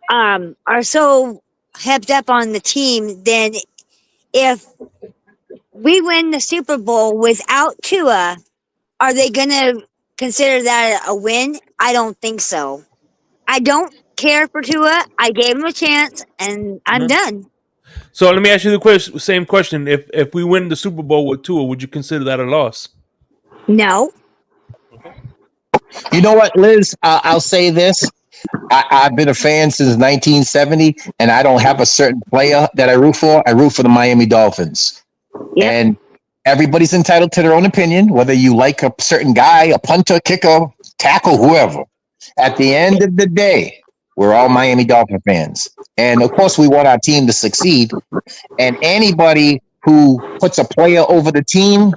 are so hepped up on the team, then if we win the Super Bowl without Tua, are they gonna consider that a win? I don't think so. I don't care for Tua. I gave him a chance, and I'm done. So let me ask you the same question: If we win the Super Bowl with Tua, would you consider that a loss? No. You know what, Liz? I'll say this. I've been a fan since 1970, and I don't have a certain player that I root for. I root for the Miami Dolphins. Yep. And everybody's entitled to their own opinion, whether you like a certain guy, a punter, kicker, tackle, whoever. At the end of the day, we're all Miami Dolphin fans. And of course, we want our team to succeed. And anybody who puts a player over the team,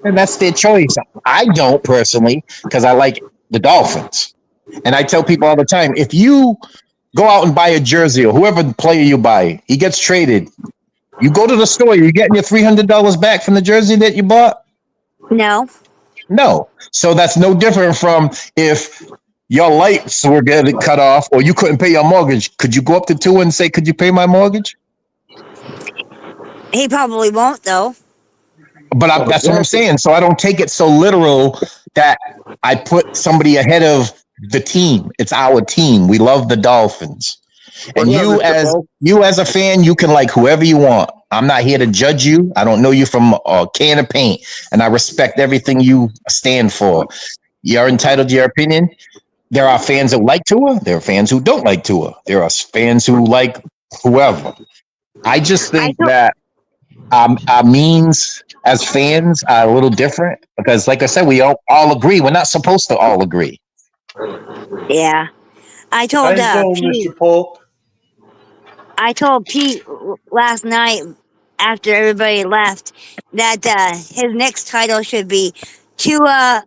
and that's their choice. I don't personally, because I like the Dolphins. And I tell people all the time, if you go out and buy a jersey or whoever player you buy, he gets traded. You go to the store, you're getting your $300 back from the jersey that you bought? No. No. So that's no different from if your lights were getting cut off or you couldn't pay your mortgage. Could you go up to Tua and say, "Could you pay my mortgage?" He probably won't, though. But that's what I'm saying. So I don't take it so literal that I put somebody ahead of the team. It's our team. We love the Dolphins. And you as a fan, you can like whoever you want. I'm not here to judge you. I don't know you from a can of paint. And I respect everything you stand for. You're entitled to your opinion. There are fans that like Tua. There are fans who don't like Tua. There are fans who like whoever. I just think that our means as fans are a little different because, like I said, we all agree. We're not supposed to all agree. Yeah. I told Pete. Mr. Polk. I told Pete last night after everybody left that his next title should be Tua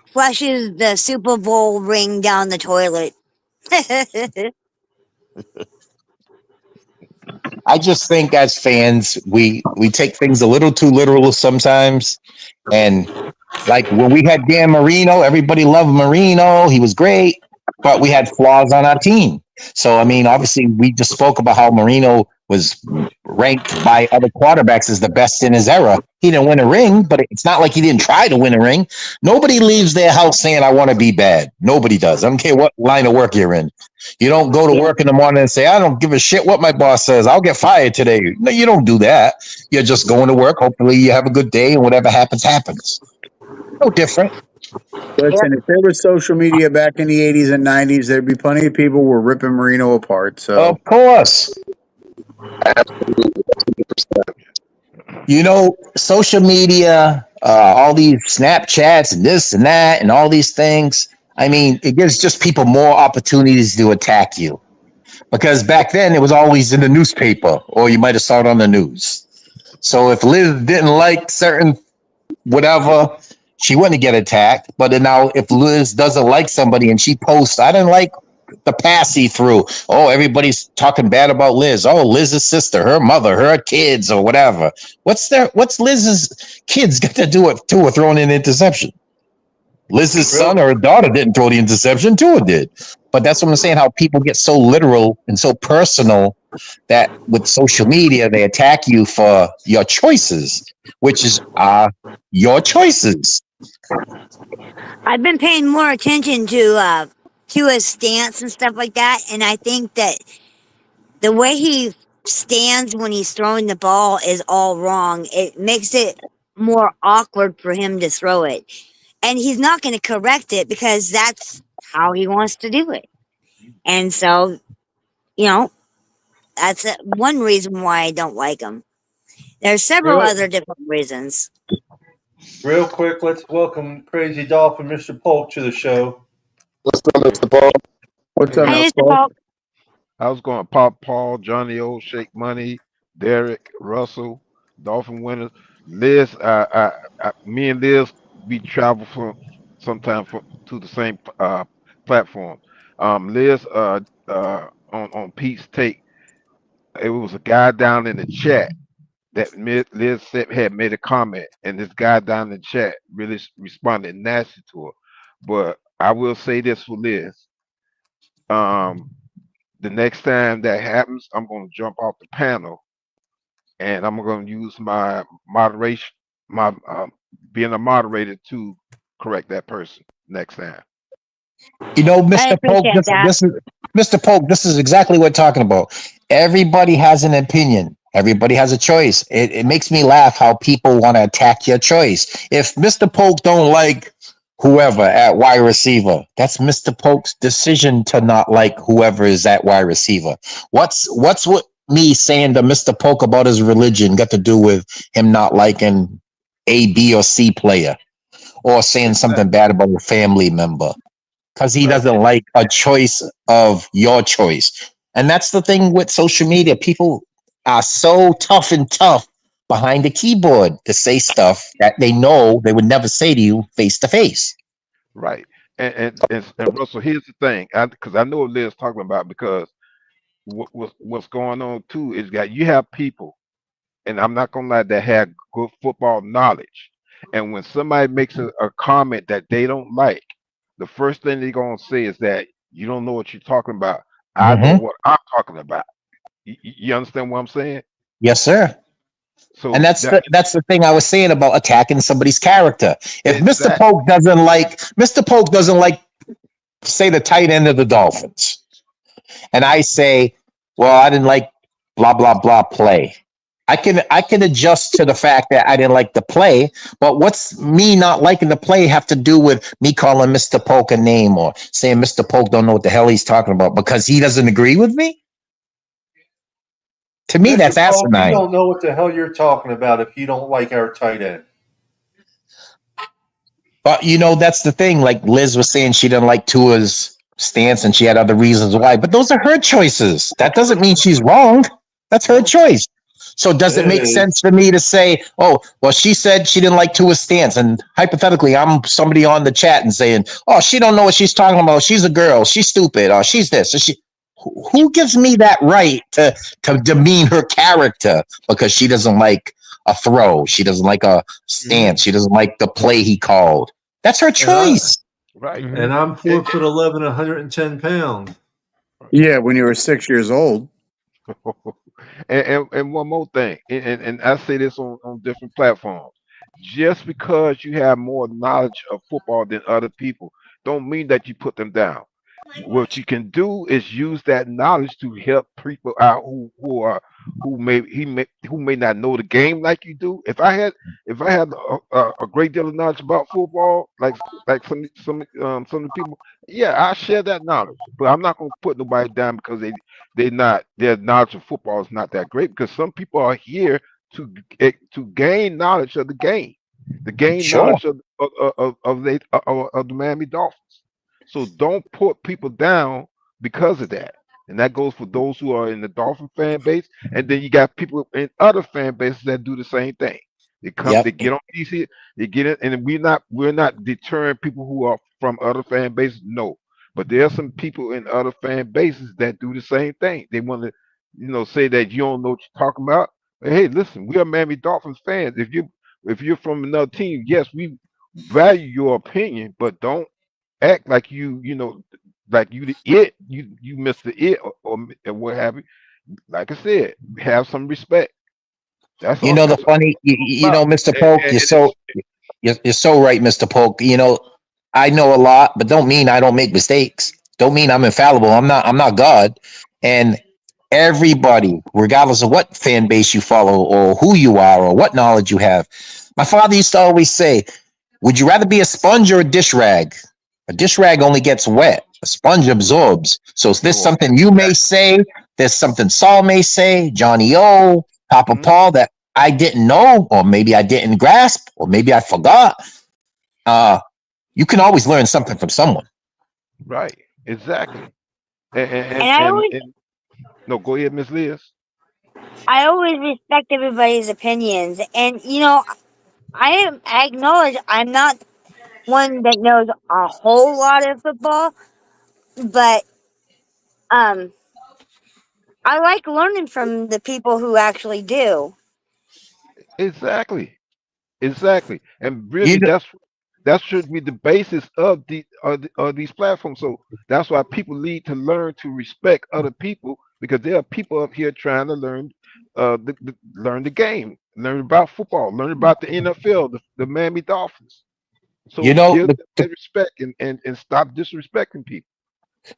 flushes the Super Bowl ring down the toilet. I just think as fans, we take things a little too literal sometimes, and Like when we had Dan Marino, everybody loved Marino. He was great, but we had flaws on our team. So, I mean, obviously, we just spoke about how Marino was ranked by other quarterbacks as the best in his era. He didn't win a ring, but it's not like he didn't try to win a ring. Nobody leaves their house saying, I want to be bad. Nobody does. I don't care what line of work you're in. You don't go to work in the morning and say, I don't give a shit what my boss says. I'll get fired today. No, you don't do that. You're just going to work. Hopefully, you have a good day, and whatever happens, happens. No different. Listen, if there was social media back in the 80s and 90s, there'd be plenty of people who were ripping Marino apart. So, Of course. You know, social media, all these Snapchats and this and that and all these things. I mean, it gives just people more opportunities to attack you. Because back then it was always in the newspaper or you might have saw it on the news. So if Liz didn't like certain whatever, she wouldn't get attacked. But then now if Liz doesn't like somebody and she posts, I didn't like the pass he threw. Oh, everybody's talking bad about Liz. Oh, Liz's sister, her mother, her kids, or whatever. What's Liz's kids got to do with Tua throwing an interception? Liz's son or her daughter didn't throw the interception. Tua did. But that's what I'm saying, how people get so literal and so personal that with social media, they attack you for your choices, which is your choices. I've been paying more attention to his stance and stuff like that, and I think that the way he stands when he's throwing the ball is all wrong. It makes it more awkward for him to throw it, and he's not going to correct it because that's how he wants to do it. And so, you know, that's one reason why I don't like him. There's several other different reasons. Real quick, let's welcome Crazy Dolphin, Mr. Polk, to the show. What's up, Mr. Paul? What's up, Hey, Mr. Mr. Polk? Polk. I was going Pop Paul, Johnny O, Shake Money, Derek, Russell, Dolphin winners. Liz, me and Liz, we travel from sometimes to the same platform. Liz, on Pete's take, it was a guy down in the chat that Liz said had made a comment, and this guy down in the chat really responded nasty to her. But I will say this for Liz. The next time that happens, I'm going to jump off the panel, and I'm going to use my moderation, my being a moderator to correct that person next time. You know, Mr. Polk, this is Mr. Polk. This is exactly what we're talking about. Everybody has an opinion. Everybody has a choice. It makes me laugh how people want to attack your choice. If Mr. Polk don't like whoever at wide receiver, that's Mr. Polk's decision to not like whoever is at wide receiver. What's what me saying to Mr. Polk about his religion got to do with him not liking A, B, or C player, or saying something bad about a family member? Because he doesn't like a choice of your choice. And that's the thing with social media. People are so tough behind the keyboard to say stuff that they know they would never say to you face to face. Right. And Russell, here's the thing, because I know what Liz talking about, because what's going on too is that you have people, and I'm not gonna lie, that have good football knowledge. And when somebody makes a comment that they don't like, the first thing they're gonna say is that you don't know what you're talking about. I know what I'm talking about. You understand what I'm saying? Yes, sir. So and that's the thing I was saying about attacking somebody's character. If Mr. Polk doesn't like, say, the tight end of the Dolphins, and I say, well, I didn't like blah blah blah play. I can adjust to the fact that I didn't like the play, but what's me not liking the play have to do with me calling Mr. Polk a name or saying Mr. Polk don't know what the hell he's talking about because he doesn't agree with me? To me, that's asinine. You don't know what the hell you're talking about if you don't like our tight end. But, you know, that's the thing. Like Liz was saying, she didn't like Tua's stance and she had other reasons why. But those are her choices. That doesn't mean she's wrong. That's her choice. So does it make sense for me to say, oh, well, she said she didn't like Tua's stance. And hypothetically, I'm somebody on the chat and saying, oh, she don't know what she's talking about. She's a girl. She's stupid. Or she's this. Or who gives me that right to demean her character because she doesn't like a throw. She doesn't like a stance. She doesn't like the play he called. That's her choice. Right. And I'm 4'11", 110 pounds. Yeah, when you were 6 years old. And one more thing, and I say this on different platforms. Just because you have more knowledge of football than other people, don't mean that you put them down. What you can do is use that knowledge to help people out who may not know the game like you do. If I had a great deal of knowledge about football, like some of the people, yeah, I share that knowledge. But I'm not going to put nobody down because their knowledge of football is not that great. Because some people are here to gain knowledge of the game, to gain Sure. knowledge of the Miami Dolphins. So don't put people down because of that. And that goes for those who are in the Dolphin fan base. And then you got people in other fan bases that do the same thing. They get on DC, they get it, and we're not deterring people who are from other fan bases, no. But there are some people in other fan bases that do the same thing. They want to, say that you don't know what you're talking about. But hey, listen, we are Miami Dolphins fans. If you're from another team, yes, we value your opinion, but don't act like like you missed the it or what have you. Like I said, have some respect. That's all. The That's all funny, it's about. Mr. And, Polk, and, you're and it's so you're so right, Mr. Polk. I know a lot, but don't mean I don't make mistakes. Don't mean I'm infallible. I'm not God. And everybody, regardless of what fan base you follow or who you are or what knowledge you have. My father used to always say, would you rather be a sponge or a dish rag? A dish rag only gets wet. A sponge absorbs. So if there's something you may say, there's something Saul may say, Johnny O, Papa Paul, that I didn't know, or maybe I didn't grasp, or maybe I forgot. You can always learn something from someone. right, exactly. And I always, No, go ahead, Miss Liz. I always respect everybody's opinions, and I acknowledge I'm not one that knows a whole lot of football, but um, I like learning from the people who actually do. Exactly. Exactly, and You, really, that should be the basis of these platforms. So that's why people need to learn to respect other people because there are people up here trying to learn the game, learn about football, learn about the NFL, the Miami Dolphins. you So know, give the, them that respect and stop disrespecting people.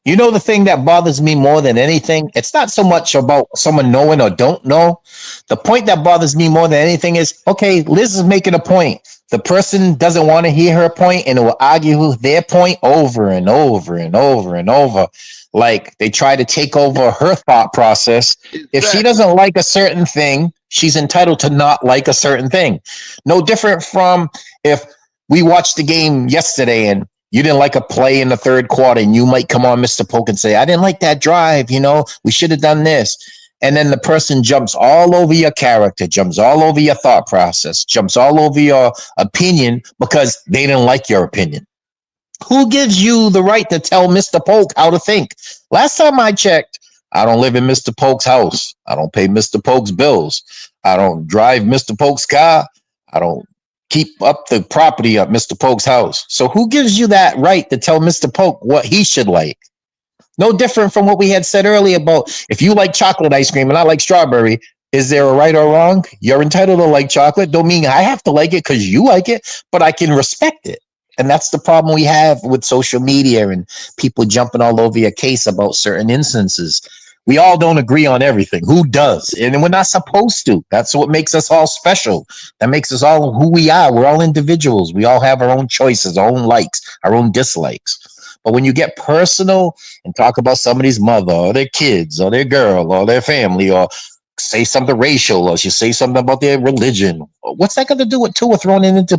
the thing that bothers me more than anything, it's not so much about someone knowing or don't know. The point that bothers me more than anything is, okay, Liz is making a point. The person doesn't want to hear her point and it will argue their point over and over and over and over. Like they try to take over her thought process. If she Exactly. doesn't like a certain thing, she's entitled to not like a certain thing. No different from if we watched the game yesterday and you didn't like a play in the third quarter, and you might come on, Mr. Polk, and say, I didn't like that drive. We should have done this. And then the person jumps all over your character, jumps all over your thought process, jumps all over your opinion because they didn't like your opinion. Who gives you the right to tell Mr. Polk how to think? Last time I checked, I don't live in Mr. Polk's house. I don't pay Mr. Polk's bills. I don't drive Mr. Polk's car. I don't keep up the property of Mr. Polk's house. So who gives you that right to tell Mr. Polk what he should like? No different from what we had said earlier about if you like chocolate ice cream and I like strawberry, is there a right or wrong? You're entitled to like chocolate. Don't mean I have to like it because you like it, but I can respect it. And that's the problem we have with social media and people jumping all over your case about certain instances. We all don't agree on everything. Who does? And we're not supposed to. That's what makes us all special. That makes us all who we are. We're all individuals. We all have our own choices, our own likes, our own dislikes. But when you get personal and talk about somebody's mother or their kids or their girl or their family or say something racial or you say something about their religion, what's that got to do with Tua throwing it into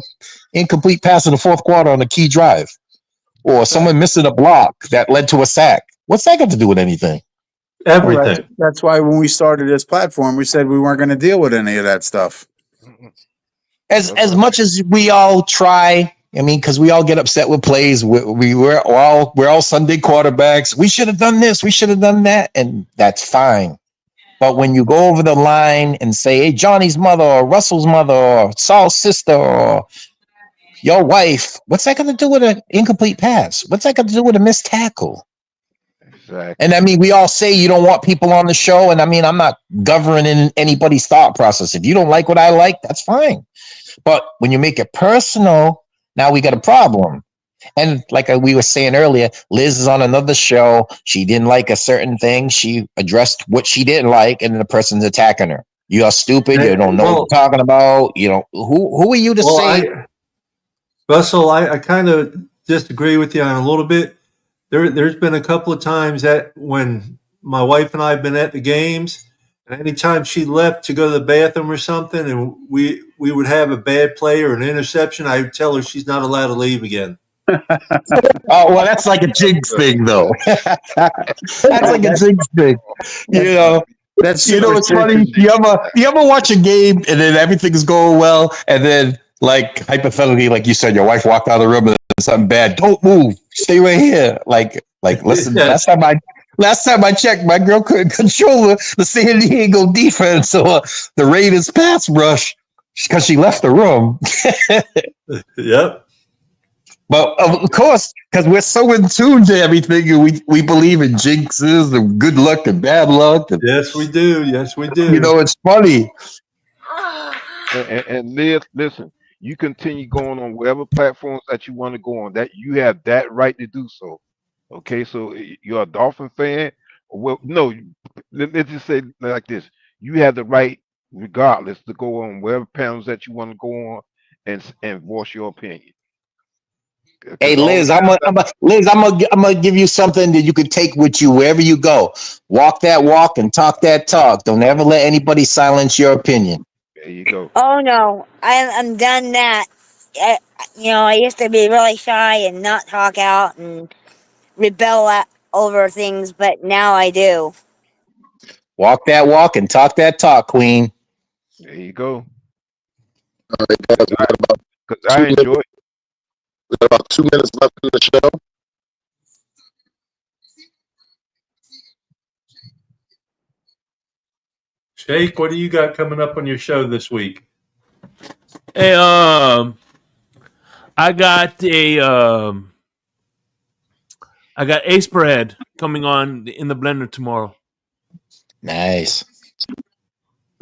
incomplete pass in the fourth quarter on a key drive? Or someone missing a block that led to a sack? What's that got to do with anything? Well, Everything. that's why when we started this platform, we said we weren't going to deal with any of that stuff. As much as we all try, I mean, because we all get upset with plays. We're all Sunday quarterbacks. We should have done this. We should have done that, and that's fine. But when you go over the line and say, hey, Johnny's mother or Russell's mother or Saul's sister or your wife, what's that got to do with an incomplete pass? What's that got to do with a missed tackle? Exactly. And I mean, we all say you don't want people on the show. And I mean, I'm not governing anybody's thought process. If you don't like what I like, that's fine. But when you make it personal, now we got a problem. And like we were saying earlier, Liz is on another show. She didn't like a certain thing. She addressed what she didn't like, and then the person's attacking her. You are stupid. You don't know what you're talking about. You know, who are you to say? Russell, I kind of disagree with you on a little bit. There's been a couple of times that when my wife and I have been at the games, and anytime she left to go to the bathroom or something, and we would have a bad play or an interception, I would tell her she's not allowed to leave again. Oh, well, that's like a jinx thing, though. That's like a jinx thing. You know, That's it's funny. You ever watch a game and then everything's going well, and then like hypothetically, like you said, your wife walked out of the room and something bad. Don't move. Stay right here. Like listen. Yeah. Last time I checked, my girl couldn't control the San Diego defense or the Raiders pass rush because she left the room. Yep. But of course, because we're so in tune to everything, and we believe in jinxes and good luck and bad luck. And, yes, we do. Yes, we do. You know, it's funny. And Liz, listen, you continue going on whatever platforms that you want to go on. That you have that right to do so. Okay, so you're a Dolphin fan. Well, no, let's just say like this: you have the right, regardless, to go on whatever panels that you want to go on and voice your opinion. Hey Liz, I'm gonna give you something that you can take with you wherever you go. Walk that walk and talk that talk. Don't ever let anybody silence your opinion. There you go. Oh no, I'm done that. I used to be really shy and not talk out and rebel over things, but now I do. Walk that walk and talk that talk, Queen. There you go. All right, guys, we got about Because I enjoy it. we got about 2 minutes left in the show. Shake, what do you got coming up on your show this week? Hey, I got Ace Bread coming on in the blender tomorrow. Nice.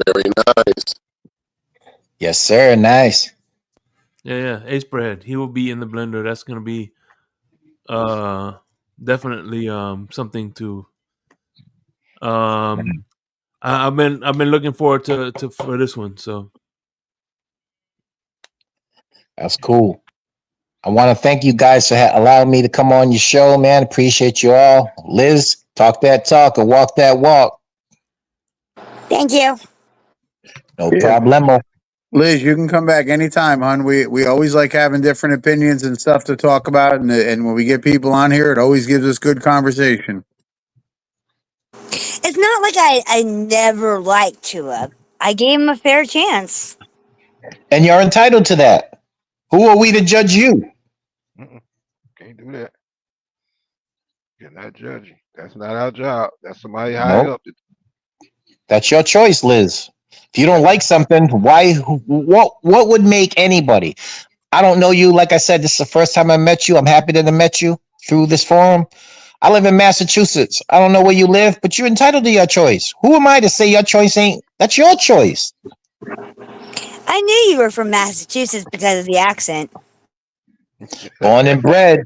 Very nice. Yes, sir. Nice. Yeah, Ace Bread. He will be in the blender. That's gonna be definitely something to I've been looking forward to for this one. So That's cool. I want to thank you guys for allowing me to come on your show, man. Appreciate you all. Liz, talk that talk and walk that walk. Thank you. No problemo. Liz, you can come back anytime, hon. We always like having different opinions and stuff to talk about, and when we get people on here, it always gives us good conversation. It's not like I never liked Tua. I gave him a fair chance. And you're entitled to that. Who are we to judge you? Can't do that. You're not judging. That's not our job. That's somebody high up. That's your choice, Liz. If you don't like something, why? What would make anybody? I don't know you. Like I said, this is the first time I met you. I'm happy that I met you through this forum. I live in Massachusetts. I don't know where you live, but you're entitled to your choice. Who am I to say your choice ain't? That's your choice. I knew you were from Massachusetts because of the accent. Born and bred.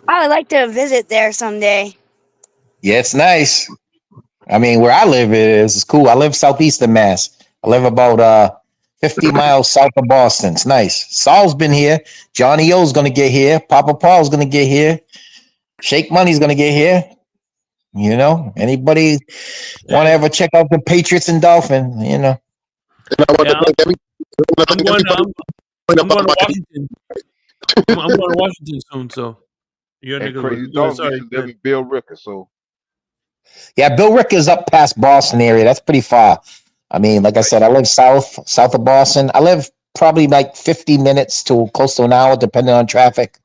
I would like to visit there someday. Yeah, it's nice. I mean, where I live it's cool. I live southeastern Mass. I live about 50 miles south of Boston. It's nice. Saul's been here. Johnny O's gonna get here. Papa Paul's gonna get here. Shake Money's gonna get here. You know, anybody want to ever check out the Patriots and Dolphins? You know. I'm going to Washington. I'm going to Washington soon, so you're and crazy dog used to live in Bill Ricker, so yeah, Bill Ricker is up past Boston area. That's pretty far. I mean, like I said, I live south of Boston. I live probably like 50 minutes to close to an hour, depending on traffic.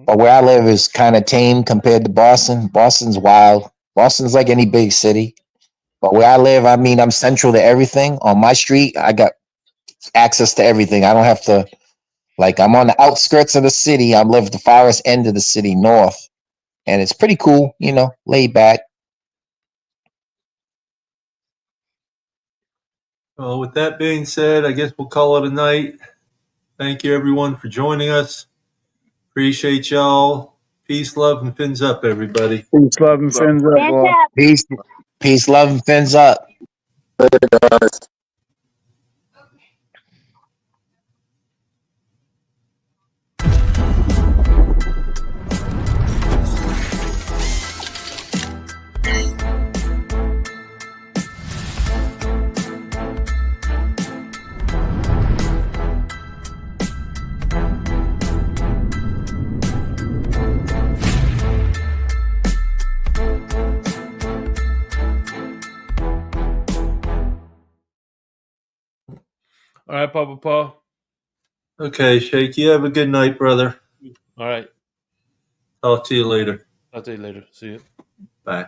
But where I live is kind of tame compared to Boston. Boston's wild. Boston's like any big city. But where I live, I mean, I'm central to everything. On my street, I got access to everything. I don't have to, like, I'm on the outskirts of the city. I live at the farthest end of the city, north. And it's pretty cool, you know, laid back. Well, with that being said, I guess we'll call it a night. Thank you, everyone, for joining us. Appreciate y'all. Peace, love, and fins up, everybody. Peace, love, and fins up. Fins Boy. up. Peace, love, and fins up. guys. All right, Papa Paul. Okay, Shake, you have a good night, brother. All right. Talk to you later. I'll tell you later. See you. Bye.